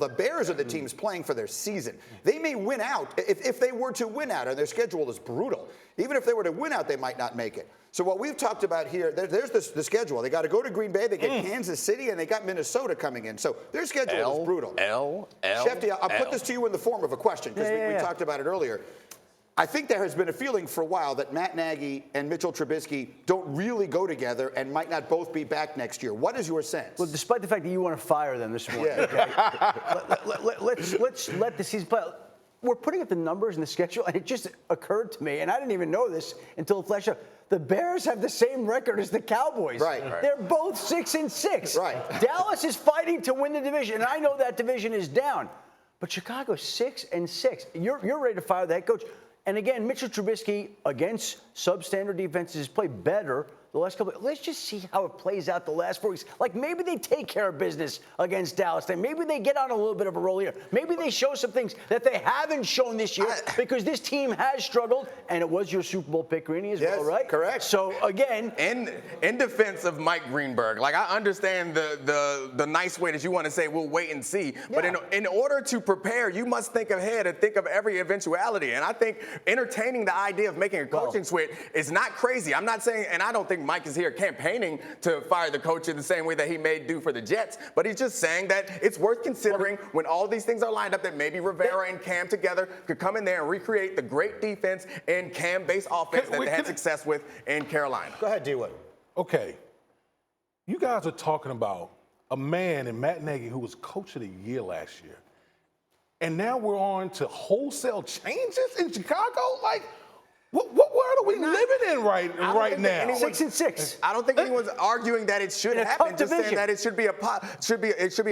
The Bears are the teams playing for their season. They may win out if they were to win out, and their schedule is brutal. Even if they were to win out, they might not make it. So what we've talked about here, there's the schedule. They got to go to Green Bay, they get Kansas City, and they got Minnesota coming in. So their schedule is brutal. Schefter, I'll put this to you in the form of a question, because we talked about it earlier. I think there has been a feeling for a while that Matt Nagy and Mitchell Trubisky don't really go together and might not both be back next year. What is your sense? Well, despite the fact that you want to fire them this morning, let's let the season play. We're putting up the numbers in the schedule, and it just occurred to me, and I didn't even know this until it flashed up. The Bears have the same record as the Cowboys. Right. They're both 6-6. Right. Dallas is fighting to win the division, and I know that division is down. But Chicago's 6-6. You're ready to fire the head coach. And again, Mitchell Trubisky against substandard defenses has played better the last couple. Let's just see how it plays out the last 4 weeks. Like maybe they take care of business against Dallas. Then maybe they get on a little bit of a roll here. Maybe they show some things that they haven't shown this year because this team has struggled. And it was your Super Bowl pick, Greeny, as well, right? Correct. So again, in defense of Mike Greenberg, like I understand the nice way that you want to say we'll wait and see. But in order to prepare, you must think ahead and think of every eventuality. And I think entertaining the idea of making a coaching switch is not crazy. I'm not saying, and I don't think Mike is here campaigning to fire the coach in the same way that he may do for the Jets, but he's just saying that it's worth considering when all these things are lined up that maybe Rivera and Cam together could come in there and recreate the great defense and Cam-based offense that they had success with in Carolina. Go ahead, D-Wood. Okay. You guys are talking about a man in Matt Nagy who was coach of the year last year. And now we're on to wholesale changes in Chicago? Like, what world are we living in right now? 6-6. I don't think anyone's arguing that it should happen. Just saying that it should be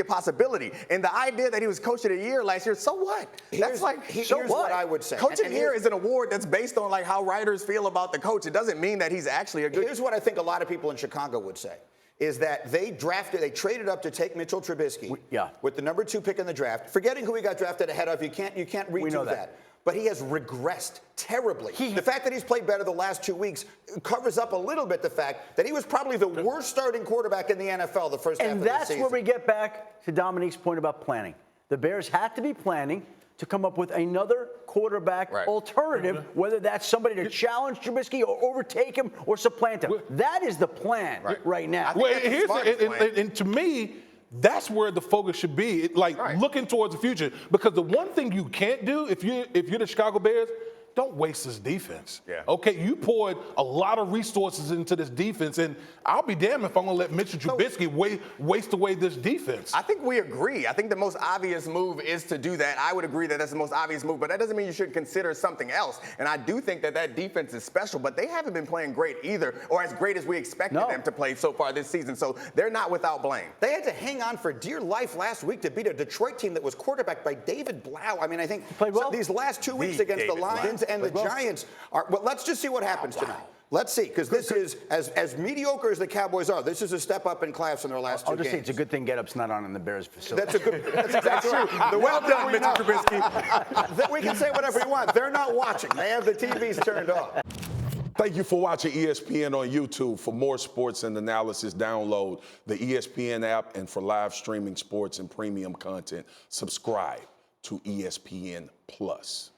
a possibility. And the idea that he was coach of the year last year, so what? Here's what I would say. Coach of the year is an award that's based on like how writers feel about the coach. It doesn't mean that he's actually a good. Here's what I think a lot of people in Chicago would say. Is that they traded up to take Mitchell Trubisky with the number 2 pick in the draft, forgetting who he got drafted ahead of. You can't redo that. But he has regressed terribly. The fact that he's played better the last 2 weeks covers up a little bit the fact that he was probably the worst starting quarterback in the NFL the first half of the season. And that's where we get back to Domonique's point about planning. The Bears had to be planning to come up with another quarterback alternative, whether that's somebody to challenge Trubisky or overtake him or supplant him. That is the plan right now. Well, and to me, that's where the focus should be, looking towards the future. Because the one thing you can't do if you're the Chicago Bears, don't waste this defense. Okay, you poured a lot of resources into this defense, and I'll be damned if I'm going to let Mitchell Trubisky waste away this defense. I think we agree. I think the most obvious move is to do that. I would agree that that's the most obvious move, but that doesn't mean you should consider something else. And I do think that defense is special, but they haven't been playing great either, or as great as we expected them to play so far this season. So they're not without blame. They had to hang on for dear life last week to beat a Detroit team that was quarterbacked by David Blau. I mean, I think these last 2 weeks against the Lions and the Giants are. Well, let's just see what happens tonight. Let's see, because this is, as mediocre as the Cowboys are, this is a step up in class in their last 2 games. I'll just say it's a good thing Get-Up's not on in the Bears facility. That's exactly right. Well done, Mitchell Trubisky. We can say whatever we want. They're not watching. They have the TVs turned off. Thank you for watching ESPN on YouTube. For more sports and analysis, download the ESPN app, and for live streaming sports and premium content, subscribe to ESPN Plus.